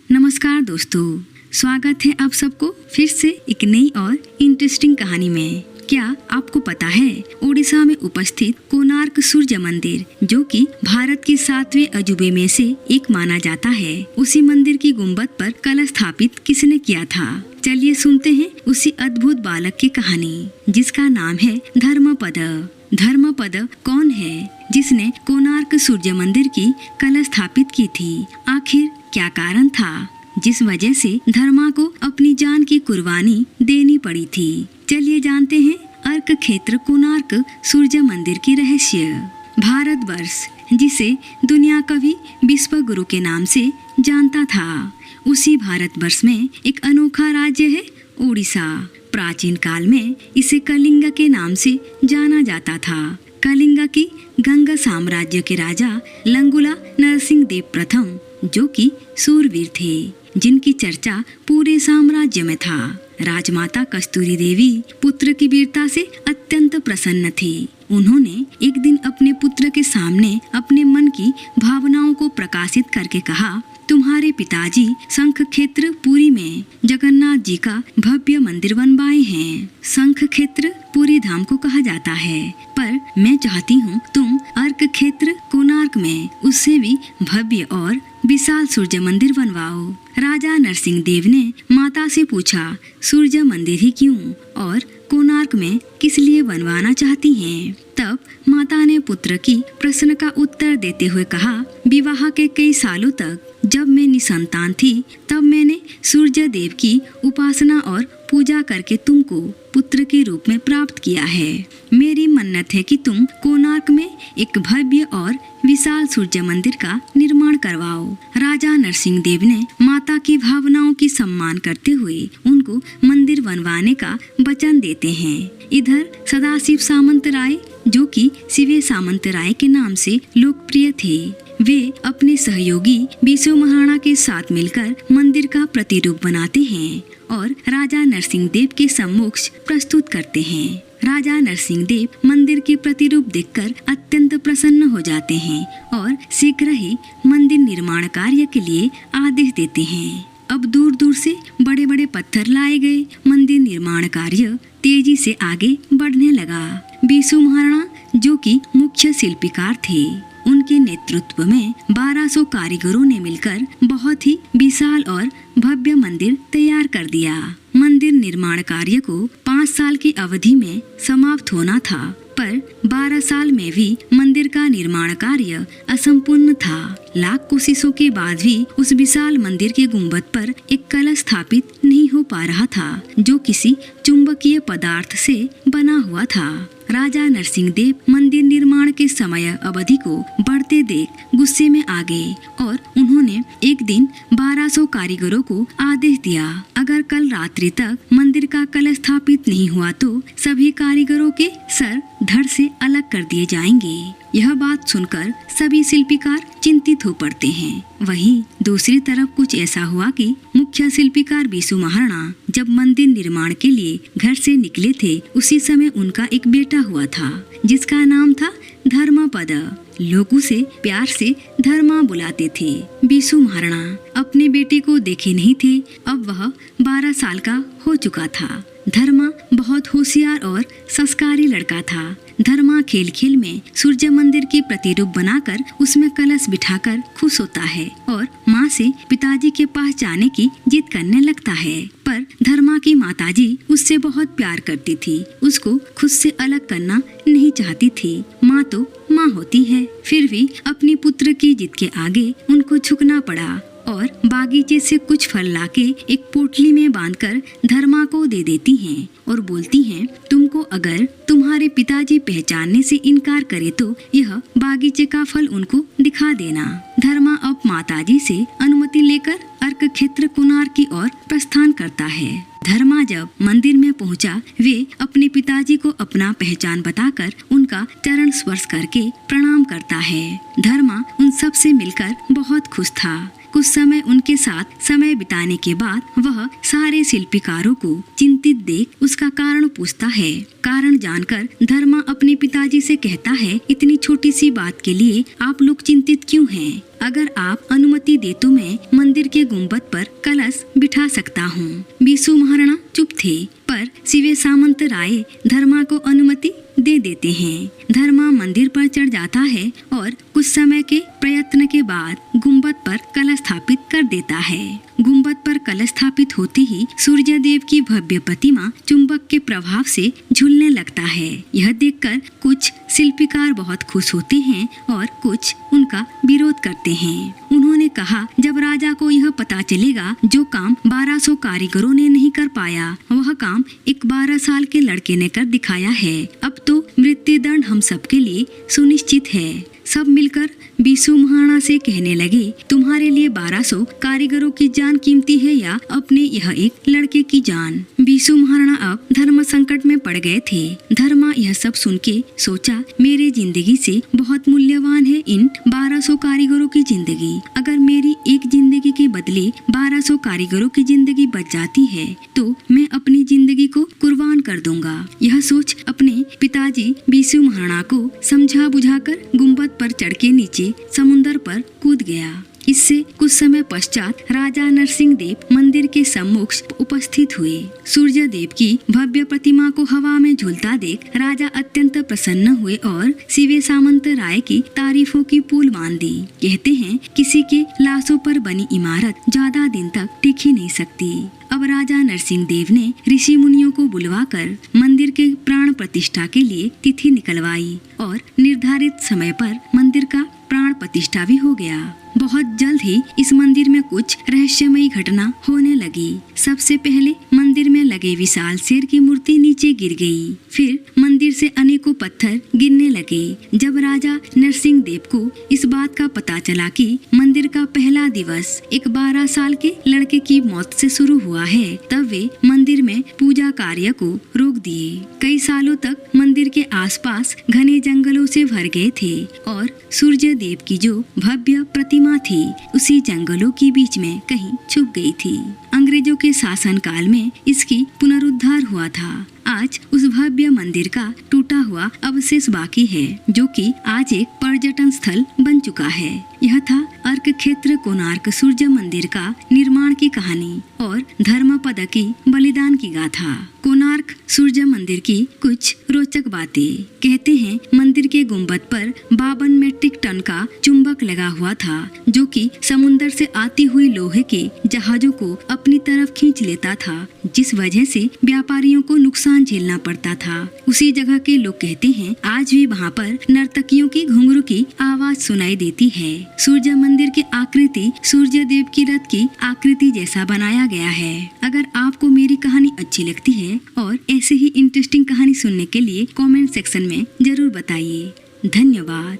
नमस्कार दोस्तों, स्वागत है आप सबको फिर से एक नई और इंटरेस्टिंग कहानी में। क्या आपको पता है ओडिशा में उपस्थित कोणार्क सूर्य मंदिर, जो कि भारत के 7वें अजूबे में से एक माना जाता है, उसी मंदिर की गुंबद पर कलश स्थापित किसने किया था? चलिए सुनते हैं उसी अद्भुत बालक की कहानी, जिसका नाम है धर्मपद। धर्मपद कौन है जिसने कोणार्क सूर्य मंदिर की कलश स्थापित की थी? आखिर क्या कारण था जिस वजह से धर्मा को अपनी जान की कुर्बानी देनी पड़ी थी? चलिए जानते हैं अर्क क्षेत्र कोणार्क सूर्य मंदिर की रहस्य। भारतवर्ष, जिसे दुनिया कवि विश्व गुरु के नाम से जानता था, उसी भारतवर्ष में एक अनोखा राज्य है ओडिशा। प्राचीन काल में इसे कलिंग के नाम से जाना जाता था। कलिंग की गंगा साम्राज्य के राजा लंगुला नरसिंह देव प्रथम, जो कि सूरवीर थे, जिनकी चर्चा पूरे साम्राज्य में था। राजमाता कस्तूरी देवी पुत्र की वीरता से अत्यंत प्रसन्न थी। उन्होंने एक दिन अपने पुत्र के सामने अपने मन की भावनाओं को प्रकाशित करके कहा, तुम्हारे पिताजी शंख क्षेत्र पुरी में जगन्नाथ जी का भव्य मंदिर बनवाए हैं। शंख क्षेत्र पुरी धाम को कहा जाता है, पर मैं चाहती हूँ तुम अर्क क्षेत्र कोणार्क में उससे भी भव्य और विशाल सूर्य मंदिर बनवाओ। राजा नरसिंह देव ने माता से पूछा, सूर्य मंदिर ही क्यों और कोणार्क में किस लिए बनवाना चाहती हैं? तब माता ने पुत्र की प्रश्न का उत्तर देते हुए कहा, विवाह के कई सालों तक जब मैं निसंतान थी, तब मैंने सूर्य देव की उपासना और पूजा करके तुमको पुत्र के रूप में प्राप्त किया है। मेरी मन्नत है कि तुम कोणार्क में एक भव्य और विशाल सूर्य मंदिर का निर्माण करवाओ। राजा नरसिंह देव ने माता की भावनाओं की सम्मान करते हुए उनको मंदिर बनवाने का वचन देते हैं। इधर सदाशिव सामंत राय, जो कि शिवे सामंत राय के नाम से लोकप्रिय थे, वे अपने सहयोगी बिसु महाराणा के साथ मिलकर मंदिर का प्रतिरूप बनाते हैं और राजा नरसिंह देव के सम्मुख प्रस्तुत करते हैं। राजा नरसिंह देव मंदिर के प्रतिरूप देखकर अत्यंत प्रसन्न हो जाते हैं और शीघ्र ही मंदिर निर्माण कार्य के लिए आदेश देते हैं। अब दूर दूर से बड़े बड़े पत्थर लाए गए। मंदिर निर्माण कार्य तेजी से आगे बढ़ने लगा। बिसु महाराणा, जो कि मुख्य शिल्पकार थे, उनके नेतृत्व में 1200 कारीगरों ने मिलकर बहुत ही विशाल और भव्य मंदिर तैयार कर दिया। मंदिर निर्माण कार्य को 5 साल की अवधि में समाप्त होना था, पर 12 साल में भी मंदिर का निर्माण कार्य असंपूर्ण था। लाख कोशिशों के बाद भी उस विशाल मंदिर के गुंबद पर एक कलश स्थापित नहीं हो पा रहा था, जो किसी चुंबकीय पदार्थ से बना हुआ था। राजा नरसिंह देव मंदिर निर्माण के समय अवधि को बढ़ते देख गुस्से में आ गए और उन्होंने एक दिन 1200 कारीगरों को आदेश दिया, अगर कल रात्रि तक मंदिर का कलश स्थापित नहीं हुआ तो सभी कारीगरों के सर धड़ से अलग कर दिए जाएंगे। यह बात सुनकर सभी शिल्पकार चिंतित हो पड़ते हैं। वहीं दूसरी तरफ कुछ ऐसा हुआ कि मुख्य शिल्पकार बिसु महाराणा जब मंदिर निर्माण के लिए घर से निकले थे, उसी समय उनका एक बेटा हुआ था, जिसका नाम था धर्मपद। लोग उसे प्यार से धर्मा बुलाते थे। बिसु महाराणा अपने बेटे को देखे नहीं थे। अब वह 12 साल का हो चुका था। धर्मा बहुत होशियार और संस्कारी लड़का था। धर्मा खेल खेल में सूर्य मंदिर के प्रतिरूप बनाकर उसमें कलश बिठाकर खुश होता है और माँ से पिताजी के पास जाने की जिद करने लगता है। पर धर्मा की माताजी उससे बहुत प्यार करती थी, उसको खुद से अलग करना नहीं चाहती थी। माँ तो माँ होती है, फिर भी अपनी पुत्र की जिद के आगे उनको झुकना पड़ा और बागीचे से कुछ फल लाके एक पोटली में बांधकर धर्मा को दे देती हैं और बोलती हैं, तुमको अगर तुम्हारे पिताजी पहचानने से इनकार करे तो यह बागीचे का फल उनको दिखा देना। धर्मा अब माताजी से अनुमति लेकर अर्क क्षेत्र कोणार्क की ओर प्रस्थान करता है। धर्मा जब मंदिर में पहुंचा, वे अपने पिताजी को अपना पहचान बताकर उनका चरण स्पर्श करके प्रणाम करता है। धर्मा उन सब से मिलकर बहुत खुश था। कुछ समय उनके साथ समय बिताने के बाद वह सारे शिल्पकारों को चिंतित देख उसका कारण पूछता है। कारण जानकर धर्मा अपने पिताजी से कहता है, इतनी छोटी सी बात के लिए आप लोग चिंतित क्यों हैं? अगर आप अनुमति दे तो मैं मंदिर के गुंबद पर कलश बिठा सकता हूँ। बीसू महाराणा चुप थे, पर शिवे सामंत राय धर्मा को अनुमति दे देते हैं। धर्मा मंदिर पर चढ़ जाता है और कुछ समय के प्रयत्न के बाद गुंबद पर कलश स्थापित कर देता है। गुंबद पर कलश स्थापित होते ही सूर्य देव की भव्य प्रतिमा चुंबक के प्रभाव से झूलने लगता है। यह देखकर कुछ शिल्पकार बहुत खुश होते हैं और कुछ उनका विरोध करते हैं। उन्होंने कहा, जब राजा को यह पता चलेगा जो काम 1200 कारीगरों ने नहीं कर पाया, वह काम एक 12 साल के लड़के ने कर दिखाया है। अब तो मृत्युदंड हम सबके लिए सुनिश्चित है। सब मिलकर बीसू महाराणा से कहने लगे, तुम्हारे लिए 1200 कारीगरों की जान कीमती है या अपने यह एक लड़के की जान? बीसू महाराणा अब धर्म संकट में पड़ गए थे। धर्मा यह सब सुन के सोचा, मेरे जिंदगी से बहुत मूल्यवान है इन 1200 कारीगरों की जिंदगी। अगर मेरी एक जिंदगी के बदले 1200 कारीगरों की जिंदगी बच जाती है तो मैं अपनी जिंदगी को कुर्बान कर दूंगा। यह सोच अपने पिताजी बीसू महाराणा को समझा बुझाकर गुंबद पर चढ़ के नीचे समुद्र पर कूद गया। इससे कुछ समय पश्चात राजा नरसिंह देव मंदिर के सम्मुख उपस्थित हुए। सूर्य देव की भव्य प्रतिमा को हवा में झूलता देख राजा अत्यंत प्रसन्न हुए और शिवे सामंत राय की तारीफों की पुल बांध दी। कहते हैं, किसी के लाशों पर बनी इमारत ज्यादा दिन तक टिक ही नहीं सकती। अब राजा नरसिंह देव ने ऋषि मुनियों को बुलवाकर मंदिर के प्राण प्रतिष्ठा के लिए तिथि निकलवाई और निर्धारित समय पर मंदिर का प्राण प्रतिष्ठा भी हो गया। बहुत जल्द ही इस मंदिर में कुछ रहस्यमयी घटना होने लगी। सबसे पहले मंदिर में लगे विशाल शेर की मूर्ति नीचे गिर गई। फिर मंदिर से अनेकों पत्थर गिरने लगे। जब राजा नरसिंह देव को इस बात का पता चला कि मंदिर का पहला दिवस एक 12 साल के लड़के की मौत से शुरू हुआ है, तब वे मंदिर में पूजा कार्य को रोक दिए। कई सालों तक मंदिर के आसपास घने जंगलों से भर गए थे और सूर्य देव की जो भव्य प्रतिमा थी उसी जंगलों के बीच में कहीं छुप गई थी। अंग्रेजों के शासन काल में इसकी पुनरुद्धार हुआ था। आज उस भव्य मंदिर का टूटा हुआ अवशेष बाकी है, जो कि आज एक पर्यटन स्थल बन चुका है। यह था अर्क क्षेत्र कोणार्क सूर्य मंदिर का निर्माण की कहानी और धर्मपद की बलिदान की गाथा। कोणार्क सूर्य मंदिर की कुछ रोचक बातें। कहते हैं, मंदिर के गुंबद पर 52 मेट्रिक टन का चुंबक लगा हुआ था, जो कि समुद्र से आती हुई लोहे के जहाजों को अपनी तरफ खींच लेता था, जिस वजह से व्यापारियों को नुकसान झेलना पड़ता था। उसी जगह के लोग कहते हैं, आज भी वहाँ पर नर्तकियों की घुंघरू की आवाज सुनाई देती है। सूर्य मंदिर की आकृति सूर्य देव की रथ की आकृति जैसा बनाया गया है। अगर आपको मेरी कहानी अच्छी लगती है और ऐसे ही इंटरेस्टिंग कहानी सुनने के लिए कमेंट सेक्शन में जरूर बताइए। धन्यवाद।